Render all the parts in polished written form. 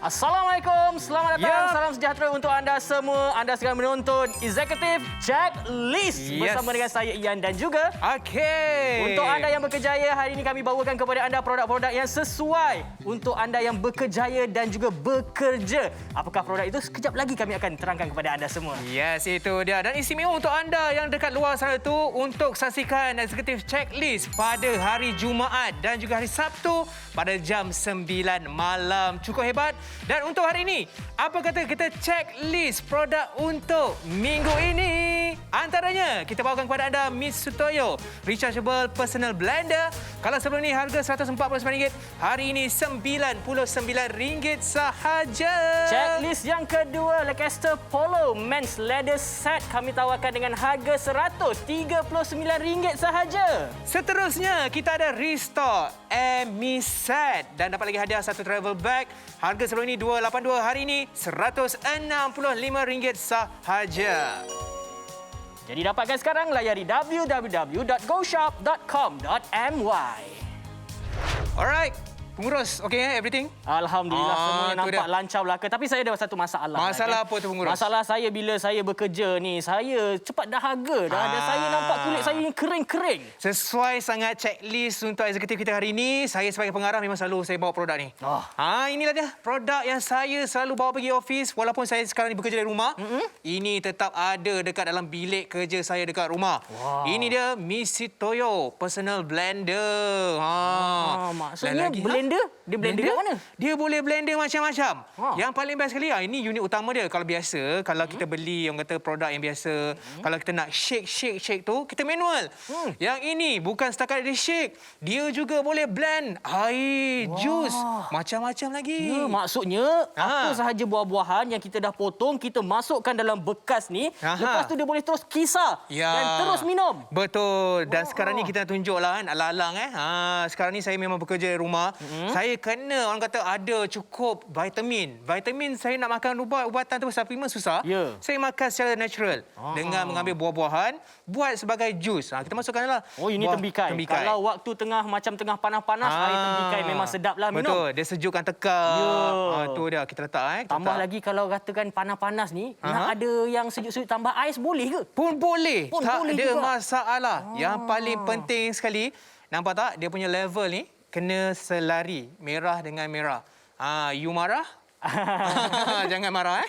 Assalamualaikum, selamat datang, Ya. salam sejahtera untuk anda semua. Anda sedang menonton Executive Checklist bersama dengan saya Ian dan juga Okey. untuk anda yang berkejaya, hari ini kami bawakan kepada anda produk-produk yang sesuai untuk anda yang berkejaya dan juga bekerja. Apakah produk itu? Sekejap lagi kami akan terangkan kepada anda semua. Yes, itu dia. Dan istimewa untuk anda yang dekat luar sana tu untuk saksikan Executive Checklist pada hari Jumaat dan juga hari Sabtu pada jam 9 malam. Cukup hebat. Dan untuk hari ini, apa kata kita checklist produk untuk minggu ini? Antaranya, kita bawakan kepada anda Misutoyo Rechargeable Personal Blender. Kalau sebelum ini harga RM149, hari ini RM99 sahaja. Checklist yang kedua, Lancaster Polo Men's Leather Set kami tawarkan dengan harga RM139 sahaja. Seterusnya, kita ada Restock Emi Set dan dapat lagi hadiah satu travel bag. Harga sebelum ini RM282, hari ini RM165 sahaja. Jadi dapatkan sekarang, layari www.goshop.com.my. Alright, pengurus, okay everything? Alhamdulillah, semuanya tu nampak dia. lancar belaka. Tapi saya ada satu masalah. Masalah apa tu, pengurus? Masalah saya bila saya bekerja ni, saya cepat dahaga dah. Dan saya nampak kulit saya ni kering-kering. Sesuai sangat checklist untuk eksekutif kita hari ini. Saya sebagai pengarah memang selalu saya bawa produk ni. Inilah dia produk yang saya selalu bawa pergi office walaupun saya sekarang ni bekerja dari rumah. Ini tetap ada dekat dalam bilik kerja saya dekat rumah. Wow. Ini dia Misutoyo Personal Blender. Maksudnya Lagi, blender? Dia blender kat mana? Dia boleh blender macam-macam. Ha. Yang paling best sekali, ini unit utama dia. Kalau biasa, kalau kita beli orang kata produk yang biasa, kalau kita nak shake tu, kita manual. Yang ini bukan setakat dia shake, dia juga boleh blend air, jus, macam-macam lagi. Ya, maksudnya apa sahaja buah-buahan yang kita dah potong, kita masukkan dalam bekas ni, lepas tu dia boleh terus kisar dan terus minum. Betul. Dan sekarang ni kita nak tunjuklah kan, alang-alang sekarang ni saya memang bekerja dari rumah. Saya kena orang kata ada cukup vitamin. Vitamin saya nak makan ubatan tu suplemen susah. Ya. Saya makan secara natural dengan mengambil buah-buahan buat sebagai jus. Kita masukkanlah. Oh, ini tembikai. Kalau waktu macam tengah panas-panas, air tembikai memang sedaplah minum. Betul. Dia sejukkan tekak. Ya. Tu dia kita letak. Tambah lagi kalau katakan panas-panas ni, nak ada yang sejuk-sejuk tambah ais boleh ke? Pun boleh. Pun tak boleh ada juga. masalah. Yang paling penting sekali, nampak tak dia punya level ni kena selari merah dengan merah. You marah? Jangan marah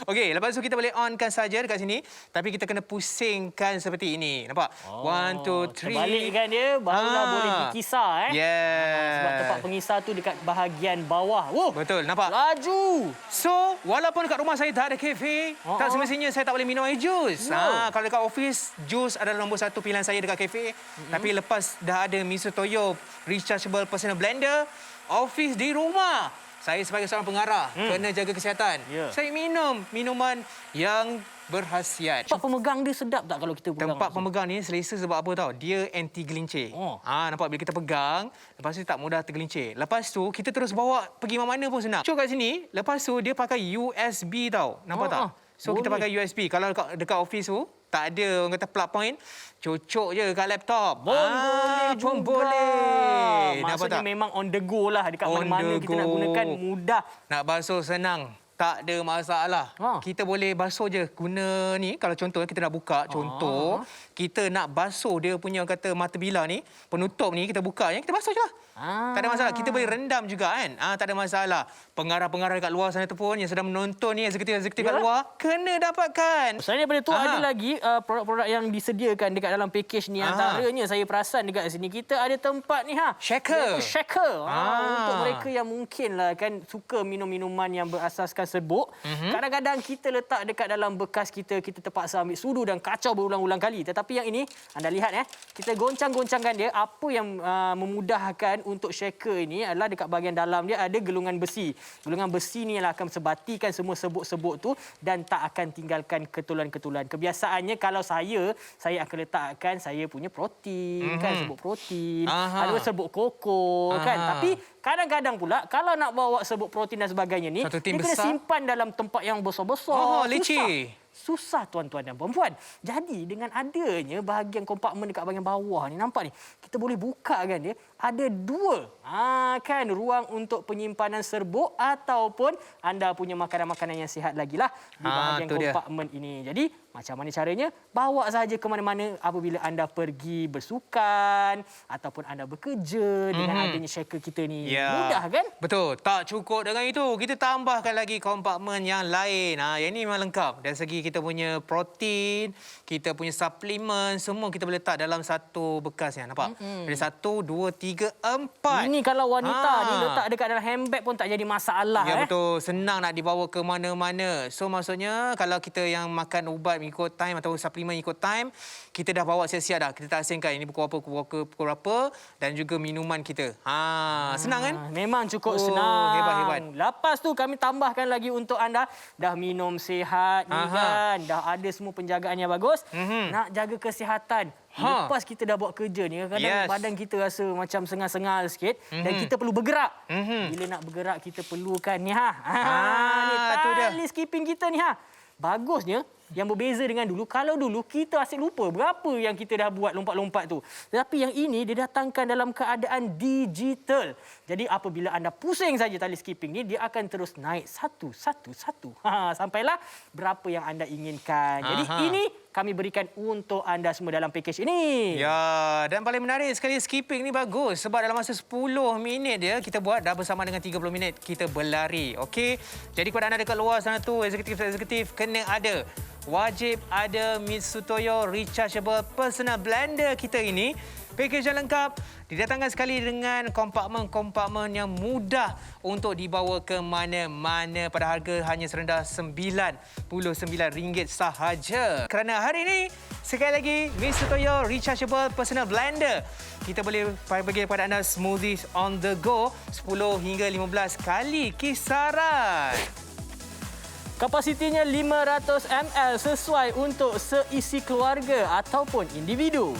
Okey, lepas tu kita boleh onkan saja dekat sini, tapi kita kena pusingkan seperti ini. Nampak? 1 2 3. Terbalikkan dia barulah boleh dikisar Yes. Sebab tempat pengisar tu dekat bahagian bawah. Betul, nampak? Laju. So, walaupun dekat rumah saya tak ada kafe, tak semestinya saya tak boleh minum air jus. Kalau dekat office, jus adalah nombor satu pilihan saya dekat kafe. Tapi lepas dah ada Misutoyo Rechargeable Personal Blender, office di rumah, saya sebagai seorang pengarah kena jaga kesihatan. Saya minum minuman yang berkhasiat. Tempat pemegang dia sedap tak kalau kita pegang? Tempat pemegang ni selesa sebab apa tahu? Dia anti gelincir. Nampak bila kita pegang, lepas tu tak mudah tergelincir. Lepas tu kita terus bawa pergi mana-mana pun senang. Cuk kat sini, lepas tu dia pakai USB tau. Nampak tak? So kita pakai USB. Kalau dekat office tu tak ada orang kata plug point, cocok je kat laptop. Boleh pun juga. boleh. Maksudnya memang on the go lah. Dekat mana-mana kita nak gunakan mudah. Nak basuh senang. Tak ada masalah. Kita boleh basuh je guna ni. Kalau contoh kita nak buka, contoh kita nak basuh dia punya orang kata mata bilah ni, penutup ni kita buka ni, kita basuh je lah. Tak ada masalah. Kita boleh rendam juga kan. Tak ada masalah. Pengarah-pengarah kat luar sana tu pun yang sedang menonton ni, eksekutif-eksekutif kat luar, kena dapatkan. Selain daripada tu ada lagi produk-produk yang disediakan dekat dalam package ni. Antaranya saya perasan dekat sini kita ada tempat ni Shaker. Shaker. Untuk mereka yang mungkinlah kan suka minum minuman yang berasaskan serbuk. Kadang-kadang kita letak dekat dalam bekas kita terpaksa ambil sudu dan kacau berulang-ulang kali. Tetapi yang ini anda lihat kita goncang-goncangkan dia. Apa yang memudahkan untuk shaker ini adalah dekat bahagian dalam dia ada gelungan besi. Gelungan besi ni akan sebatikan semua serbuk-serbuk tu dan tak akan tinggalkan ketulan-ketulan. Kebiasaannya kalau saya akan letakkan saya punya protein kan, serbuk protein, ada serbuk koko kan. Tapi kadang-kadang pula kalau nak bawa serbuk protein dan sebagainya ni, dia kena simpan dalam tempat yang besar-besar. Licin. susah tuan-tuan dan puan-puan. Jadi dengan adanya bahagian kompartmen dekat bahagian bawah ni, nampak ni, kita boleh buka kan dia. Ada 2 kan ruang untuk penyimpanan serbuk ataupun anda punya makanan-makanan yang sihat lagi lah di bahagian kompartmen ini. Jadi macam mana caranya? Bawa saja ke mana-mana apabila anda pergi bersukan ataupun anda bekerja dengan adanya shaker kita ni. Mudah kan? Betul. Tak cukup dengan itu. Kita tambahkan lagi kompartmen yang lain. Yang ini memang lengkap. Dari segi kita punya protein, kita punya suplemen, semua kita boleh letak dalam satu bekas yang nampak. Ada 1, 2, 3, 4. Ini kalau wanita ni letak dekat dalam handbag pun tak jadi masalah. Ya betul. Senang nak dibawa ke mana-mana. So maksudnya kalau kita yang makan ubat ikut time atau suplemen ikut time, kita dah bawa siap-siap dah. Kita tak asingkan ini pukul apa dan juga minuman kita. Senang kan? Memang cukup senang. Hebat. Lepas tu kami tambahkan lagi untuk anda dah minum sihat ni kan. Dah ada semua penjagaan yang bagus. Nak jaga kesihatan. Lepas kita dah buat kerja ni, kadang-kadang badan kita rasa macam sengal-sengal sikit dan kita perlu bergerak. Bila nak bergerak kita perlukan ni ni tali skipping kita ni Bagusnya yang berbeza dengan dulu, kalau dulu kita asyik lupa berapa yang kita dah buat lompat-lompat tu. Tetapi yang ini didatangkan dalam keadaan digital. Jadi apabila anda pusing saja tali skipping ni, dia akan terus naik satu. Sampailah berapa yang anda inginkan. Jadi ini kami berikan untuk anda semua dalam package ini. Ya, dan paling menarik sekali skipping ni bagus sebab dalam masa 10 minit dia kita buat dah bersama dengan 30 minit kita berlari. Okey. Jadi kepada anda dekat luar sana tu, eksekutif kena ada. Wajib ada Mitsutoyo Rechargeable Personal Blender kita ini. Pakej yang lengkap didatangkan sekali dengan kompartmen-kompartmen yang mudah untuk dibawa ke mana-mana pada harga hanya serendah RM99 sahaja. Kerana hari ini, sekali lagi, Mitsutoyo Rechargeable Personal Blender. Kita boleh bagi kepada anda smoothies on the go 10 hingga 15 kali kisaran. Kapasitinya 500 ml sesuai untuk seisi keluarga ataupun individu.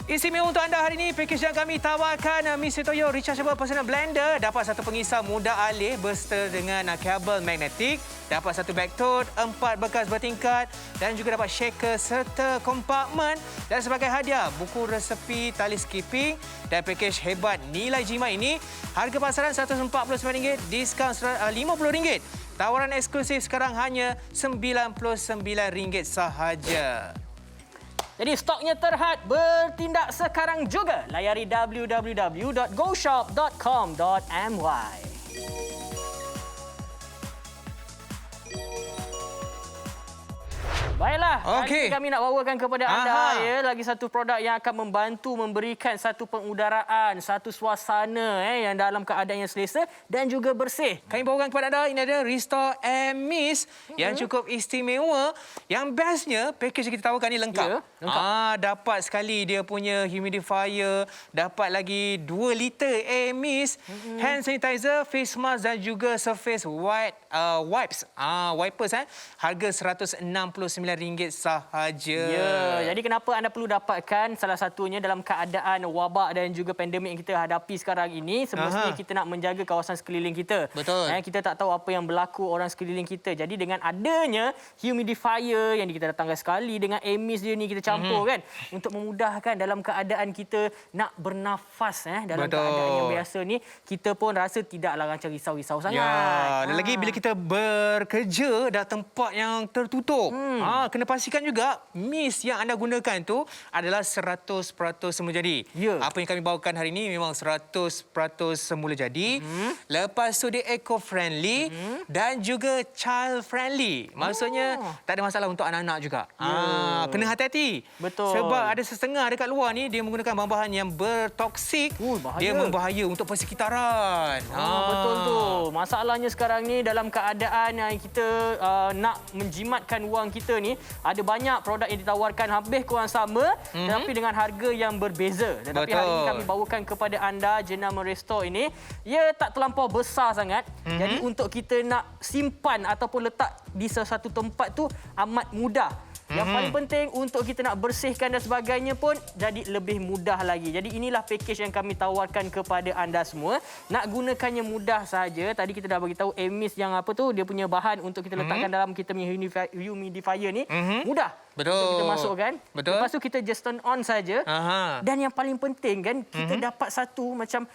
Istimewa untuk anda hari ini, pakej yang kami tawarkan Mitsutoyo Rechargeable Personal Blender dapat satu pengisar mudah alih berserta dengan kabel magnetik, dapat satu bag tote, 4 bekas bertingkat dan juga dapat shaker serta kompartmen dan sebagai hadiah buku resepi tali skipping dan pakej hebat nilai jimat ini harga pasaran RM149, diskaun RM50. Tawaran eksklusif sekarang hanya RM99 sahaja. Jadi stoknya terhad, bertindak sekarang juga. Layari www.goshop.com.my. Baiklah, hari ini kami nak bawakan kepada anda lagi satu produk yang akan membantu memberikan satu pengudaraan, satu suasana yang dalam keadaan yang selesa dan juga bersih. Kami bawakan kepada anda, ini ada Restore Air Mist yang cukup istimewa. Yang bestnya, pakej yang kita tawarkan ni lengkap. Dapat sekali dia punya humidifier, dapat lagi 2 liter air mist, hand sanitizer, face mask dan juga surface wipes. Wipers harga RM169 sahaja. Ya, jadi kenapa anda perlu dapatkan? Salah satunya dalam keadaan wabak dan juga pandemik yang kita hadapi sekarang ini, semestinya kita nak menjaga kawasan sekeliling kita. Betul. Kita tak tahu apa yang berlaku orang sekeliling kita. Jadi dengan adanya humidifier yang kita datangkan sekali dengan air mist dia ni kita campur kan untuk memudahkan dalam keadaan kita nak bernafas dalam keadaan yang biasa ni, kita pun rasa tidaklah macam risau-risau sangat. Dan lagi bila kita bekerja dah tempat yang tertutup. Kena pastikan juga mist yang anda gunakan tu adalah 100% semula jadi. Apa yang kami bawakan hari ini memang 100% semula jadi. Lepas tu dia eco-friendly dan juga child-friendly. Maksudnya tak ada masalah untuk anak-anak juga. Kena hati-hati. Betul. Sebab ada setengah dekat luar ni dia menggunakan bahan-bahan yang bertoksik. Dia membahaya untuk persekitaran. Betul tu. Masalahnya sekarang ni dalam keadaan yang kita nak menjimatkan wang kita ni, ada banyak produk yang ditawarkan habis kurang sama tetapi dengan harga yang berbeza. Tetapi hari ini kami bawakan kepada anda jenama Restore ini, ia tak terlampau besar sangat. Jadi untuk kita nak simpan ataupun letak di sesuatu tempat tu amat mudah. Yang paling penting untuk kita nak bersihkan dan sebagainya pun jadi lebih mudah lagi. Jadi inilah package yang kami tawarkan kepada anda semua. Nak gunakannya mudah saja. Tadi kita dah bagi tahu Amis yang apa tu, dia punya bahan untuk kita letakkan dalam kita punya humidifier ni. Mudah. Betul. Untuk kita masukkan. Betul. Lepas tu kita just turn on saja. Dan yang paling penting kan, kita dapat satu macam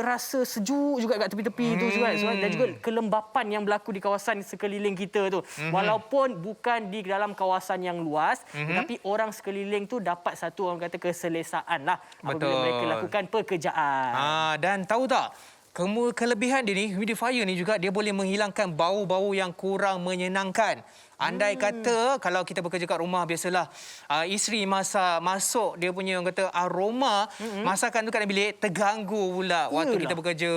rasa sejuk juga kat tepi-tepi tu juga. Dan juga kelembapan yang berlaku di kawasan sekeliling kita tu. Walaupun bukan di dalam kawasan yang luas, tetapi orang sekeliling tu dapat satu orang kata keselesaan lah apabila mereka lakukan pekerjaan. Dan tahu tak? Kelebihan dia ni, humidifier ni juga dia boleh menghilangkan bau-bau yang kurang menyenangkan. Andai kata kalau kita bekerja kat rumah biasalah isteri masuk dia punya orang kata aroma masakan tu kat dalam bilik terganggu pula waktu kita bekerja.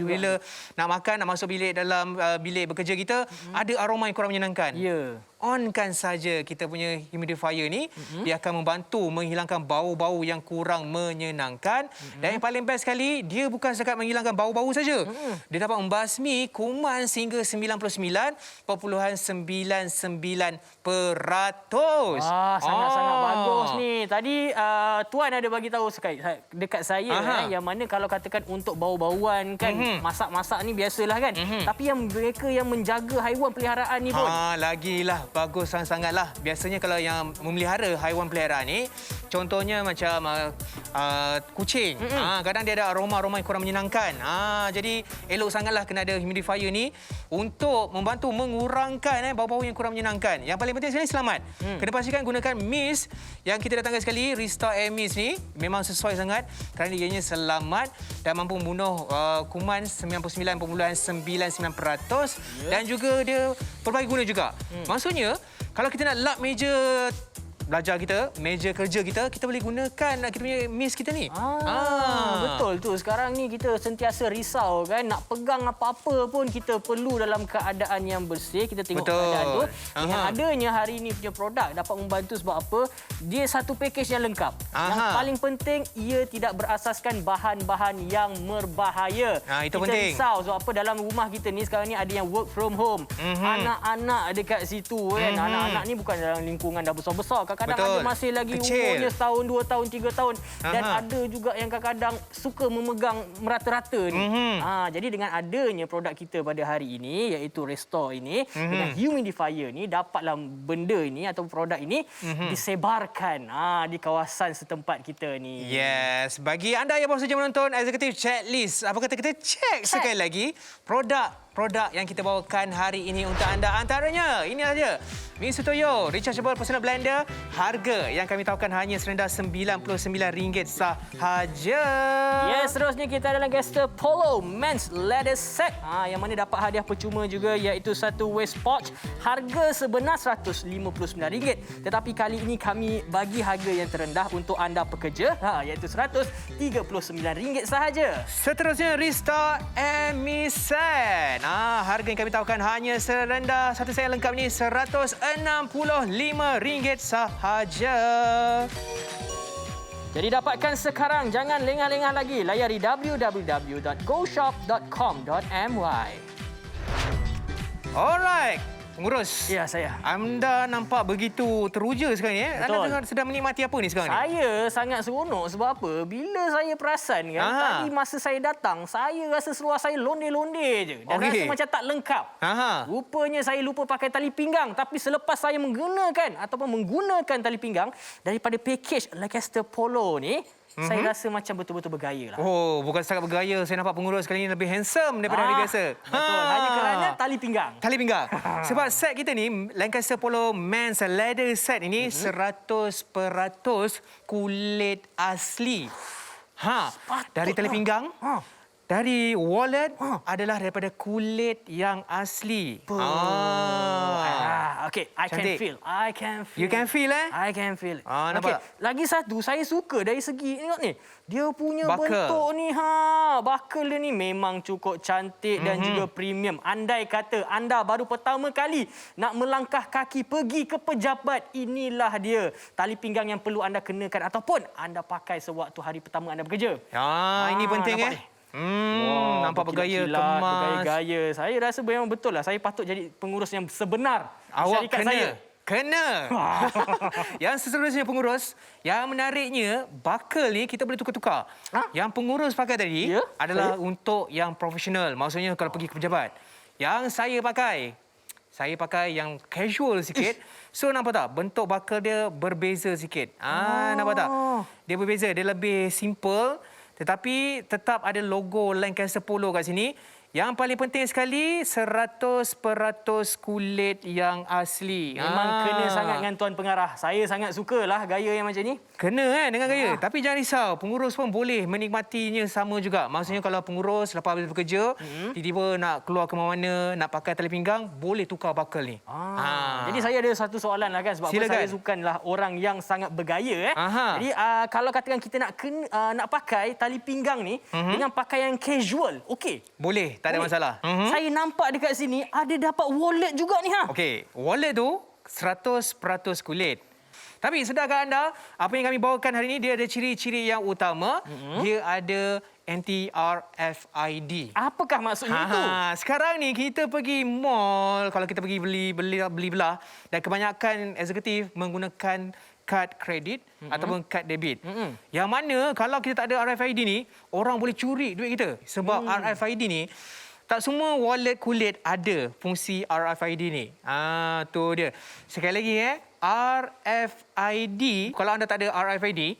Bila nak makan nak masuk bilik dalam bilik bekerja kita ada aroma yang kurang menyenangkan. Onkan saja kita punya humidifier ni, dia akan membantu menghilangkan bau-bau yang kurang menyenangkan. Dan yang paling best sekali, dia bukan setakat menghilangkan bau-bau saja. Dia dapat membasmi kuman sehingga 99.99%. Sangat-sangat bagus ni. Tadi Tuan ada bagi tahu dekat saya yang mana kalau katakan untuk bau-bauan kan, masak-masak ni biasalah kan. Tapi yang mereka yang menjaga haiwan peliharaan ni pun lagilah bagus sangat-sangatlah. Biasanya kalau yang memelihara haiwan peliharaan ni, contohnya macam kucing. Kadang dia ada aroma-aroma yang kurang menyenangkan. Jadi elok sangatlah kena ada humidifier ni untuk membantu mengurangkan bau-bau yang kurang menyenangkan. Yang paling penting sekali selamat. Kena pastikan gunakan mist yang kita datangkan sekali, Restore Air Mist ni memang sesuai sangat kerana ianya selamat dan mampu membunuh kuman 99.99% dan juga dia pelbagai guna juga. Maksudnya kalau kita nak lap meja belajar kita, meja kerja kita, kita boleh gunakan kita punya mist kita ni. Betul tu. Sekarang ni kita sentiasa risau kan, nak pegang apa-apa pun kita perlu dalam keadaan yang bersih. Kita tengok keadaan tu. Dengan adanya hari ini punya produk dapat membantu sebab apa? Dia satu package yang lengkap. Yang paling penting, ia tidak berasaskan bahan-bahan yang berbahaya. Itu kita penting. Risau sebab apa? Dalam rumah kita ni sekarang ni ada yang work from home. Anak-anak dekat situ kan. Anak-anak ni bukan dalam lingkungan dah besar-besar. Kadang-kadang ada masih lagi umurnya setahun, 2 tahun, 3 tahun. Dan ada juga yang kadang-kadang suka memegang merata-rata ni. Jadi dengan adanya produk kita pada hari ini, iaitu Restore ini, dengan humidifier ni, dapatlah benda ini atau produk ini disebarkan di kawasan setempat kita ni. Yes. Bagi anda yang baru saja menonton Executive Checklist, apa kata kita cek sekali lagi produk yang kita bawakan hari ini untuk anda. Antaranya, ini saja. Mixer Toyo Rechargeable Personal Blender. Harga yang kami tawarkan hanya serendah RM99 sahaja. Yes, seterusnya kita ada Lancaster Polo Men's Leather Set. Yang mana dapat hadiah percuma juga iaitu satu waist pouch. Harga sebenar RM159. Tetapi kali ini kami bagi harga yang terendah untuk anda pekerja. Iaitu RM139 sahaja. Seterusnya, Restore Amis Set. Harga yang kami tawarkan hanya serendah satu set lengkap ni RM165 sahaja. Jadi dapatkan sekarang, jangan lengah-lengah lagi. Layari www.goshop.com.my. Alright. Pengurus. Ya, saya. Anda nampak begitu teruja sekarang ni. Betul. Anda sedang menikmati apa ni sekarang ni? Saya sangat seronok sebab apa? Bila saya perasan kan, tadi masa saya datang, saya rasa seluar saya londe-londe je. Dan rasa macam tak lengkap. Rupanya saya lupa pakai tali pinggang. Tapi selepas saya menggunakan tali pinggang daripada package Lancaster Polo ni, saya rasa macam betul-betul bergaya lah. Bukan setakat bergaya. Saya nampak pengurus kali ini lebih handsome daripada hari biasa. Betul. Hanya kerana tali pinggang. Tali pinggang. Sebab set kita ni, Lancaster Polo Men's Leather Set ini 100% kulit asli. Dari tali pinggang, dari wallet adalah daripada kulit yang asli. Okay, I can feel. You can feel I can feel. Nampak? Lagi satu, saya suka dari segi, tengok ni. Dia punya Buckle. bentuk ni, buckle dia ni memang cukup cantik dan juga premium. Andai kata anda baru pertama kali nak melangkah kaki pergi ke pejabat, inilah dia tali pinggang yang perlu anda kenakan ataupun anda pakai sewaktu hari pertama anda bekerja. Ini penting nampak bergaya, kemas. Bergaya-gaya. Saya rasa memang betul lah. Saya patut jadi pengurus yang sebenar. Awak syarikat kena. saya. Kena. Yang seterusnya pengurus, yang menariknya buckle ni kita boleh tukar-tukar. Yang pengurus pakai tadi adalah untuk yang profesional. Maksudnya kalau pergi ke pejabat. Yang saya pakai yang casual sikit. So nampak tak? Bentuk buckle dia berbeza sikit. Nampak tak? Dia berbeza, dia lebih simple tetapi tetap ada logo Lancaster Polo kat sini. Yang paling penting sekali, 100% kulit yang asli. Memang kena sangat dengan Tuan Pengarah. Saya sangat sukalah gaya yang macam ni. Kena dengan gaya. Tapi jangan risau, pengurus pun boleh menikmatinya sama juga. Maksudnya kalau pengurus lepas habis bekerja, tiba-tiba nak keluar ke mana, nak pakai tali pinggang, boleh tukar buckle ni. Jadi saya ada satu soalan lah kan. Sebab saya bukanlah orang yang sangat bergaya. Jadi kalau katakan kita nak pakai tali pinggang ni dengan pakaian casual, okey? Boleh. Tak ada masalah. Saya nampak dekat sini ada dapat wallet juga ni. Okey, wallet tu 100% kulit. Tapi sedarkah anda, apa yang kami bawakan hari ini, dia ada ciri-ciri yang utama. Dia ada anti-RFID. Apakah maksudnya itu? Sekarang ni kita pergi mall, kalau kita pergi beli belah, dan kebanyakan eksekutif menggunakan kad kredit ataupun kad debit. Yang mana kalau kita tak ada RFID ni, orang boleh curi duit kita. Sebab RFID ni, tak semua wallet kulit ada fungsi RFID ni. Tu dia. Sekali lagi RFID, kalau anda tak ada RFID,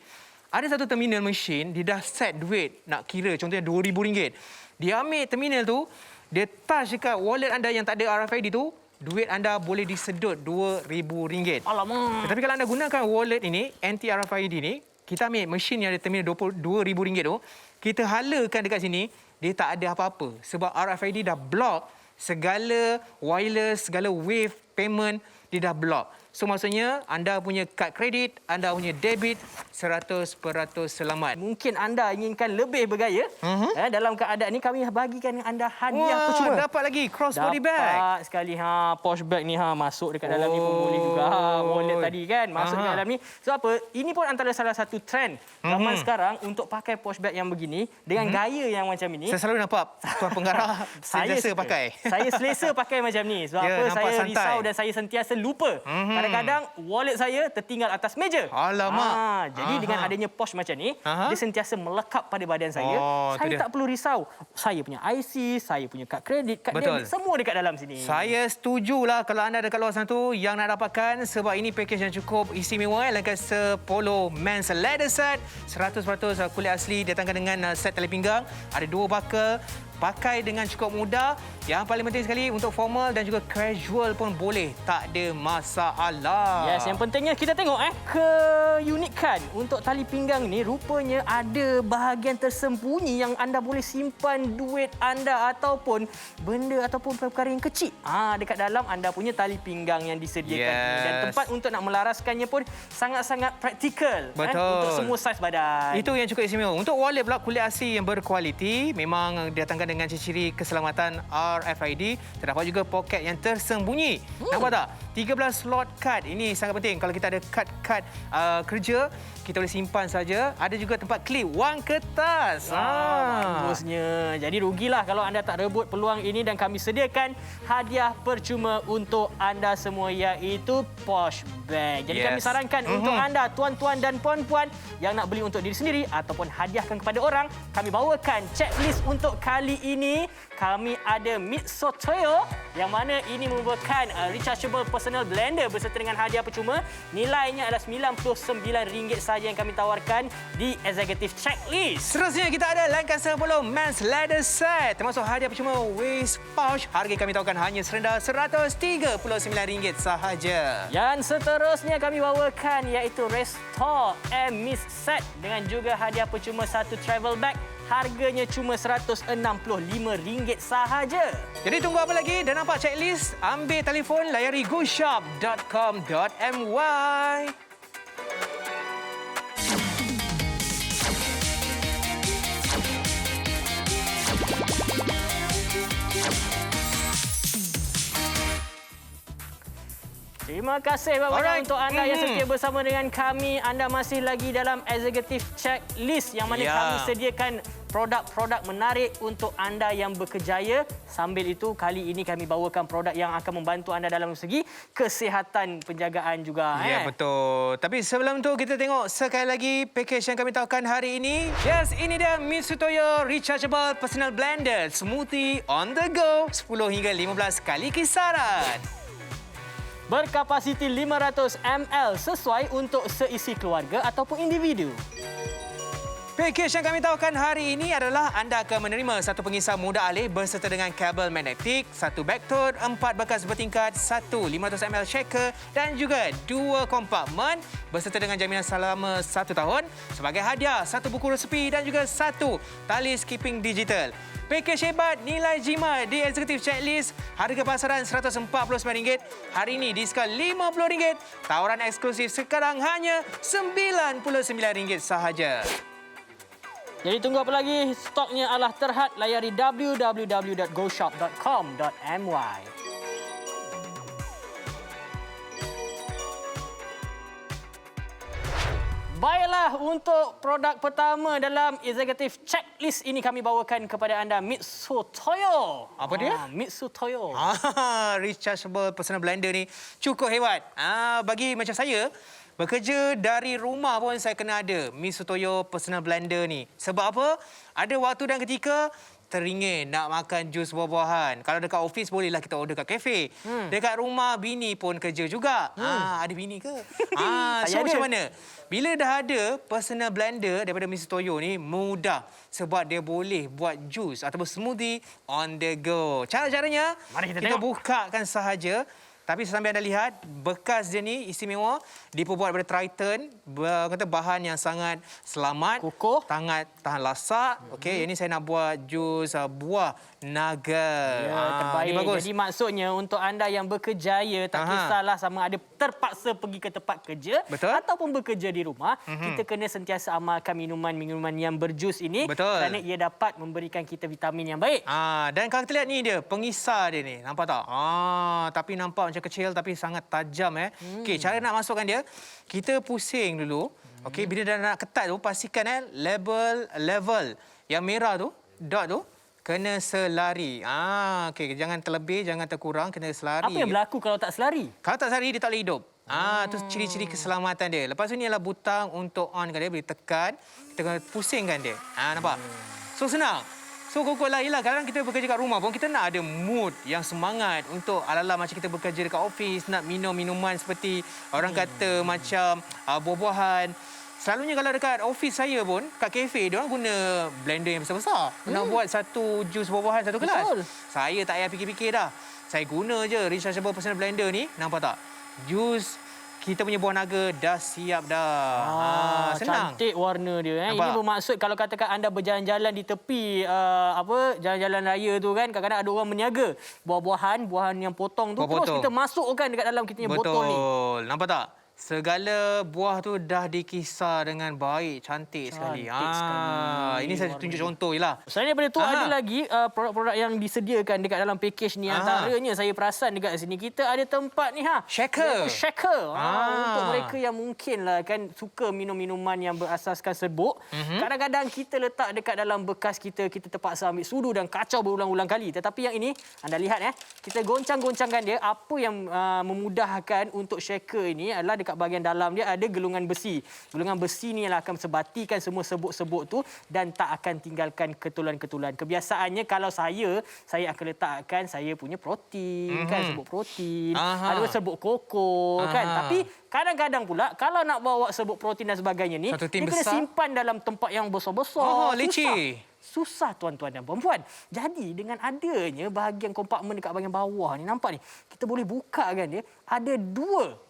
ada satu terminal mesin, dia dah set duit nak kira, contohnya RM2,000. Dia ambil terminal tu, dia touch dekat wallet anda yang tak ada RFID tu, duit anda boleh disedut RM2,000. Alamak. Tetapi kalau anda gunakan wallet ini, anti-RFID ni, kita ambil mesin yang ada terminal RM2,000 tu, kita halakan dekat sini, dia tak ada apa-apa. Sebab RFID dah block segala wireless, segala wave payment, dia dah block. So maksudnya anda punya kad kredit, anda punya debit 100% selamat. Mungkin anda inginkan lebih bergaya. Dalam keadaan ni kami bagikan anda hadiah percuma. Dapat lagi crossbody bag. Dapat sekali posh bag ni masuk dekat dalam ni pun boleh juga. Wallet tadi kan masuk dekat dalam ni. Sebab apa? Ini pun antara salah satu trend zaman sekarang untuk pakai posh bag yang begini dengan gaya yang macam ini. Saya selalu nampak Tuan Pengarah selesa pakai. Saya selesa pakai macam ni. Sebab apa? Saya santai. Risau dan saya sentiasa lupa. Kadang-kadang wallet saya tertinggal atas meja. Alamak. Jadi dengan adanya posh macam ni, dia sentiasa melekat pada badan saya. Saya tak perlu risau. Saya punya IC, saya punya kad kredit, kad debit, semua dekat dalam sini. Saya setujulah kalau anda dekat luar sana tu yang nak dapatkan, sebab ini package yang cukup istimewa. Lancaster Polo Men's Leather Set, 100% kulit asli, datangkan dengan set tali pinggang. Ada 2 buckle. Pakai dengan cukup mudah. Yang paling penting sekali untuk formal dan juga casual pun boleh. Tak ada masalah. Yes, yang pentingnya kita tengok keunikan untuk tali pinggang ni, rupanya ada bahagian tersembunyi yang anda boleh simpan duit anda ataupun benda ataupun perkara yang kecil. Dekat dalam anda punya tali pinggang yang disediakan ni. Dan tempat untuk nak melaraskannya pun sangat-sangat praktikal. Untuk semua saiz badan. Itu yang cukup istimewa. Untuk wallet pula kulit asli yang berkualiti, memang datangkan dengan ciri-ciri keselamatan RFID. Terdapat juga poket yang tersembunyi. Nampak tak? 13 slot kad. Ini sangat penting. Kalau kita ada kad-kad kerja, kita boleh simpan saja. Ada juga tempat klip wang kertas. Bagusnya. Jadi rugilah kalau anda tak rebut peluang ini, dan kami sediakan hadiah percuma untuk anda semua, iaitu posh bag. Jadi kami sarankan untuk anda, tuan-tuan dan puan-puan yang nak beli untuk diri sendiri ataupun hadiahkan kepada orang, kami bawakan checklist untuk kali ini. Kami ada Mitsutoyo yang mana ini merupakan rechargeable personal blender beserta dengan hadiah percuma. Nilainya adalah RM99 saja yang kami tawarkan di Executive Checklist. Seterusnya kita ada Lancaster Polo Men's Leather Set, termasuk hadiah percuma waist pouch. Harga kami tawarkan hanya serendah RM139 sahaja. Yang seterusnya kami bawakan iaitu Restore and Mist Set dengan juga hadiah percuma satu travel bag. Harganya cuma RM165 sahaja. Jadi tunggu apa lagi? Dah nampak checklist? Ambil telefon, layari goshop.com.my. Terima kasih banyak untuk anda yang setia bersama dengan kami. Anda masih lagi dalam Executive Checklist yang mana kami sediakan produk-produk menarik untuk anda yang berkejaya. Sambil itu, kali ini kami bawakan produk yang akan membantu anda dalam segi kesihatan penjagaan juga. Ya, betul. Tapi sebelum tu kita tengok sekali lagi package yang kami tawarkan hari ini. Yes, ini dia Misutoyo Rechargeable Personal Blender Smoothie on the go. 10 hingga 15 kali kisaran. Berkapasiti 500 ml sesuai untuk seisi keluarga ataupun individu. Package yang kami tawarkan hari ini adalah anda akan menerima satu pengisar mudah alih berserta dengan kabel magnetik, satu backtoad, 4 bekas bertingkat, satu 500 ml shaker dan juga 2 kompartmen berserta dengan jaminan selama 1 tahun. Sebagai hadiah, satu buku resepi dan juga satu tali skipping digital. Pakej hebat, nilai jimat di Executive Checklist. Harga pasaran RM149. Hari ini diskon RM50. Tawaran eksklusif sekarang hanya RM99 sahaja. Jadi tunggu apa lagi? Stoknya adalah terhad. Layari www.goshop.com.my. Baiklah, untuk produk pertama dalam Executive Checklist ini kami bawakan kepada anda Misutoyo. Apa dia? Misutoyo. Rechargeable Personal Blender ni cukup hebat. Bagi macam saya, bekerja dari rumah pun saya kena ada Misutoyo Personal Blender ni. Sebab apa? Ada waktu dan ketika teringin nak makan jus buah-buahan. Kalau dekat office bolehlah kita order kat kafe. Dekat rumah bini pun kerja juga. Ada bini ke? So macam mana? Bila dah ada personal blender daripada Misutoyo ni mudah sebab dia boleh buat jus ataupun smoothie on the go. Cara-caranya mari kita kita tengok. bukakan sahaja. Tapi sambil anda lihat, bekas dia ni istimewa. Diperbuat daripada Triton. Kata bahan yang sangat selamat. Kokoh. Tahan lasak. Okey, ini saya nak buat jus buah naga. Ya, terbaik. Ini bagus. Jadi maksudnya untuk anda yang berkejaya, tak kisahlah sama ada terpaksa pergi ke tempat kerja Betul. ataupun bekerja di rumah, kita kena sentiasa amalkan minuman-minuman yang berjus ini. Betul. Kerana ia dapat memberikan kita vitamin yang baik. Dan kalau kita lihat ni dia, pengisar dia ni. Nampak tak? Tapi nampak macam kecil tapi sangat tajam. Okey, cara nak masukkan dia, kita pusing dulu. Okey, bila dah nak ketat tu, pastikan level yang merah tu, dot tu, kena selari. Okey, jangan terlebih, jangan terkurang, kena selari. Apa yang berlaku kalau tak selari? Kalau tak selari, dia tak boleh hidup. Itu ciri-ciri keselamatan dia. Lepas tu ni adalah butang untuk onkan dia, boleh tekan, kita kena pusingkan dia. Nampak? So senang. So koko lah, yelah, kadang kita bekerja kat rumah pun kita nak ada mood yang semangat untuk ala-ala macam kita bekerja dekat office, nak minum minuman seperti orang kata macam buah-buahan. Selalunya kalau dekat office saya pun, kat kafe, dia orang guna blender yang besar-besar. Nak buat satu jus buah-buahan satu kelas. Betul. Saya tak payah fikir-fikir dah. Saya guna je Rechargeable Personal Blender ni, nampak tak? Jus kita punya buah naga dah siap dah. Senang. Cantik warna dia. Ini bermaksud kalau katakan anda berjalan-jalan di tepi jalan-jalan raya tu kan, kadang-kadang ada orang berniaga buah-buahan yang potong tu, terus kita masukkan dekat dalam kita punya botol ni. Betul. Nampak tak? Segala buah tu dah dikisar dengan baik, cantik sekali. Ini saya tunjuk contoh jelah. Selain daripada tu ada lagi produk-produk yang disediakan dekat dalam package ni. Antaranya saya perasan dekat sini kita ada tempat ni shaker. Shaker. Untuk mereka yang mungkinlah kan suka minum minuman yang berasaskan serbuk. Kadang-kadang kita letak dekat dalam bekas kita terpaksa ambil sudu dan kacau berulang-ulang kali. Tetapi yang ini anda lihat kita goncang-goncangkan dia. Apa yang memudahkan untuk shaker ini adalah dekat bahagian dalam dia ada gelungan besi. Gelungan besi ni akan sebatikan semua serbuk-serbuk tu dan tak akan tinggalkan ketulan-ketulan. Kebiasaannya kalau saya akan letakkan saya punya protein, kan, serbuk protein, ada serbuk koko, kan. Tapi kadang-kadang pula kalau nak bawa serbuk protein dan sebagainya ni, dia kena simpan dalam tempat yang besar-besar. Leceh. Susah tuan-tuan dan puan-puan. Jadi dengan adanya bahagian kompartmen dekat bahagian bawah ni, nampak ni, kita boleh buka kan dia. Ada dua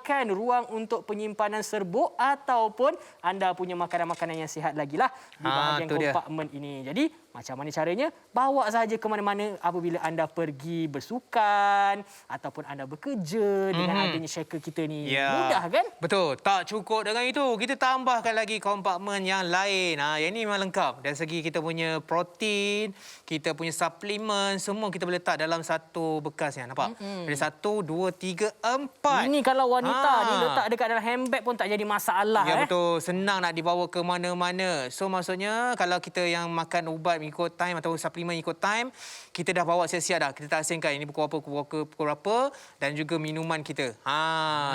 kan ruang untuk penyimpanan serbuk ataupun anda punya makanan-makanan yang sihat lagi lah di bahagian kompartmen ini. Jadi Macam mana caranya? Bawa saja ke mana-mana apabila anda pergi bersukan ataupun anda bekerja dengan adanya shaker kita ni. Mudah kan? Betul. Tak cukup dengan itu. Kita tambahkan lagi kompartmen yang lain. Yang ini memang lengkap. Dari segi kita punya protein, kita punya suplemen, semua kita boleh letak dalam satu bekas yang nampak. Ada 1, 2, 3, 4. Ini kalau wanita diletak dekat dalam handbag pun tak jadi masalah. Ya betul. Senang nak dibawa ke mana-mana. So maksudnya kalau kita yang makan ubat mengikut time atau suplemen mengikut time, kita dah bawa siap-siap dah. Kita tak asingkan ini pukul berapa dan juga minuman kita.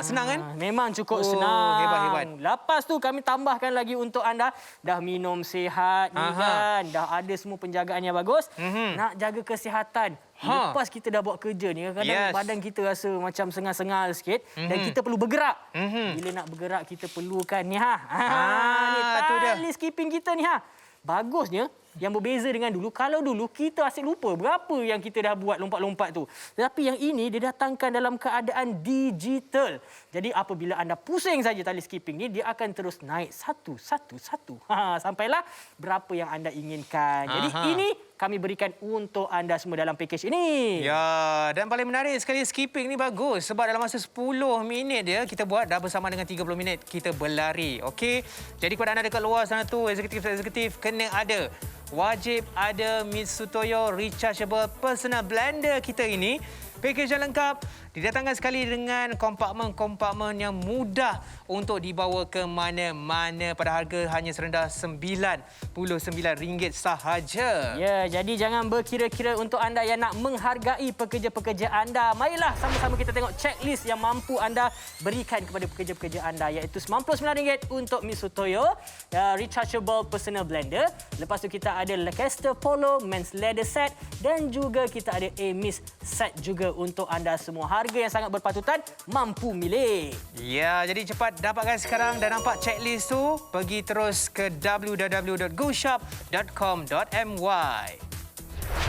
Senang kan? Memang cukup senang. Hebat. Lepas tu kami tambahkan lagi untuk anda dah minum sihat ni kan. Dah ada semua penjagaan yang bagus. Nak jaga kesihatan. Lepas kita dah buat kerja ni, kadang-kadang badan kita rasa macam sengal-sengal sikit dan kita perlu bergerak. Bila nak bergerak kita perlukan ni ni tali skipping kita ni Bagusnya yang berbeza dengan dulu, kalau dulu kita asyik lupa berapa yang kita dah buat lompat-lompat tu. Tetapi yang ini dia datangkan dalam keadaan digital. Jadi apabila anda pusing saja tali skipping ni, dia akan terus naik satu. Sampailah berapa yang anda inginkan. Jadi ini kami berikan untuk anda semua dalam package ini. Ya, dan paling menarik sekali skipping ni bagus sebab dalam masa 10 minit dia kita buat dah bersama dengan 30 minit kita berlari. Okey. Jadi kepada anda dekat luar sana tu, eksekutif kena ada. Wajib ada Mitsutoyo Rechargeable Personal Blender kita ini. Pakej yang lengkap didatangkan sekali dengan kompartmen-kompartmen yang mudah untuk dibawa ke mana-mana pada harga hanya serendah RM99 sahaja. Ya, jadi jangan berkira-kira untuk anda yang nak menghargai pekerja-pekerja anda. Marilah sama-sama kita tengok checklist yang mampu anda berikan kepada pekerja-pekerja anda, iaitu RM99 untuk Mitsutoyo Rechargeable Personal Blender. Lepas tu kita ada Lancaster Polo Men's Leather Set dan juga kita ada Amis Set juga untuk anda semua. Harga yang sangat berpatutan, mampu milik. Ya, jadi cepat dapatkan sekarang dan nampak checklist tu, pergi terus ke www.goshop.com.my.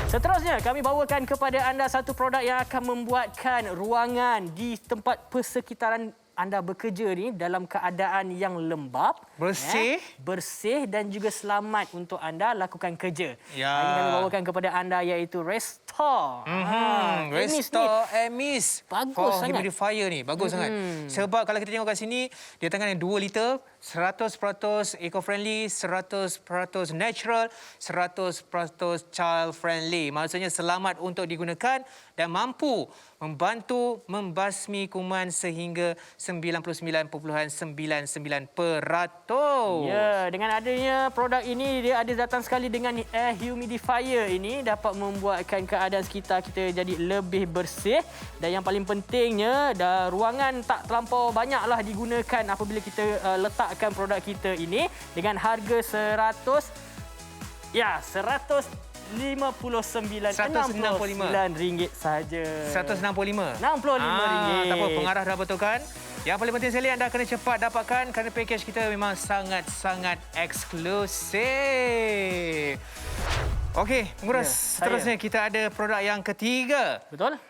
Seterusnya, kami bawakan kepada anda satu produk yang akan membuatkan ruangan di tempat persekitaran anda bekerja ni dalam keadaan yang lembap, bersih dan juga selamat untuk anda lakukan kerja. Ini kami bawakan kepada anda iaitu Restore. Restore Amis. Bagus sangat. Humidifier ni bagus sangat. Sebab kalau kita tengok kat sini, dia tangan yang 2 liter, 100% eco-friendly, 100% natural, 100% child-friendly. Maksudnya selamat untuk digunakan dan mampu membantu membasmi kuman sehingga 99.99%. Ya, dengan adanya produk ini, dia ada datang sekali dengan air humidifier ini dapat membuatkan keadaan sekitar kita jadi lebih bersih dan yang paling pentingnya ruangan tak terlampau banyaklah digunakan apabila kita letakkan produk kita ini dengan harga RM169 saja. RM165. RM65. Tak apa, pengarah dah betulkan. Yang paling penting sekali anda kena cepat dapatkan kerana package kita memang sangat-sangat eksklusif. Okey, Pengurus. Seterusnya kita ada produk yang ketiga. Betul?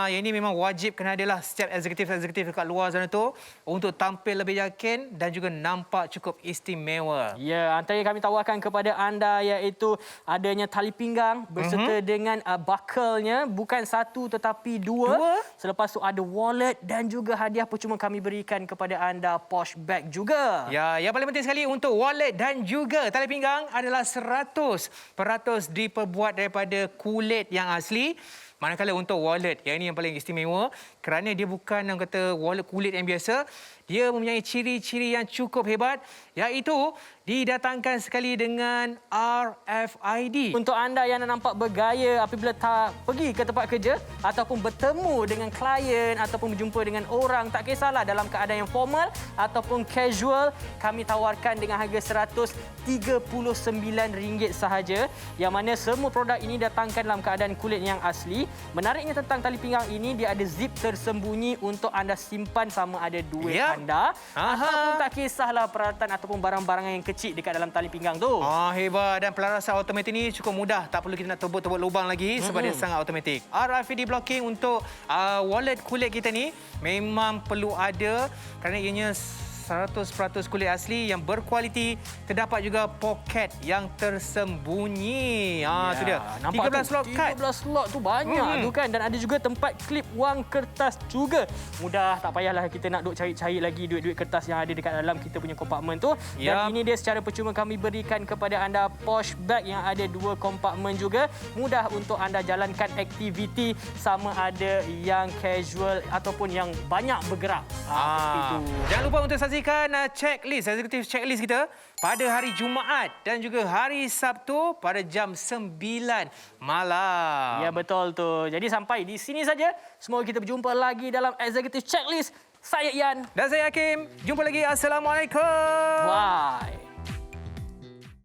Yang ini memang wajib kena adalah setiap eksekutif dekat luar sana tu untuk tampil lebih yakin dan juga nampak cukup istimewa. Ya, antara yang kami tawarkan kepada anda iaitu adanya tali pinggang berserta dengan buckle-nya, bukan satu tetapi dua. Selepas tu ada wallet dan juga hadiah percuma kami berikan kepada anda posh bag juga. Ya, yang paling penting sekali untuk wallet dan juga tali pinggang adalah 100% diperbuat daripada kulit yang asli. Manakala untuk wallet, yang ini yang paling istimewa kerana dia bukan yang kata wallet kulit yang biasa. Dia mempunyai ciri-ciri yang cukup hebat, iaitu didatangkan sekali dengan RFID. Untuk anda yang nak nampak bergaya apabila tak pergi ke tempat kerja ataupun bertemu dengan klien ataupun berjumpa dengan orang, tak kisahlah dalam keadaan yang formal ataupun casual, kami tawarkan dengan harga RM139 sahaja, yang mana semua produk ini datangkan dalam keadaan kulit yang asli. Menariknya tentang tali pinggang ini, dia ada zip tersembunyi untuk anda simpan sama ada duit anda ataupun tak kisahlah peralatan ataupun barang-barang yang kecil dekat dalam tali pinggang tu. Hebat. Dan pelarasan automatik ni cukup mudah. Tak perlu kita nak tebuk-tebuk lubang lagi sebab dia sangat automatik. RFID blocking untuk wallet kulit kita ni memang perlu ada kerana ianya 100% kulit asli yang berkualiti. Terdapat juga poket yang tersembunyi. Itu dia. Nampak 13 slot kad. 13 slot tu banyak tu kan. Dan ada juga tempat klip wang kertas juga. Mudah, tak payahlah kita nak duk cari-cari lagi duit-duit kertas yang ada dekat dalam kita punya kompartmen tu. Dan ini dia secara percuma kami berikan kepada anda posh bag yang ada 2 kompartmen juga. Mudah untuk anda jalankan aktiviti sama ada yang casual ataupun yang banyak bergerak. Seperti itu. Jangan lupa untuk saksikan checklist, eksekutif checklist kita pada hari Jumaat dan juga hari Sabtu pada jam 9 malam. Ya, betul tu. Jadi sampai di sini saja. Semoga kita berjumpa lagi dalam Executive Checklist. Saya Ian. Dan saya Hakim. Jumpa lagi. Assalamualaikum. Bye.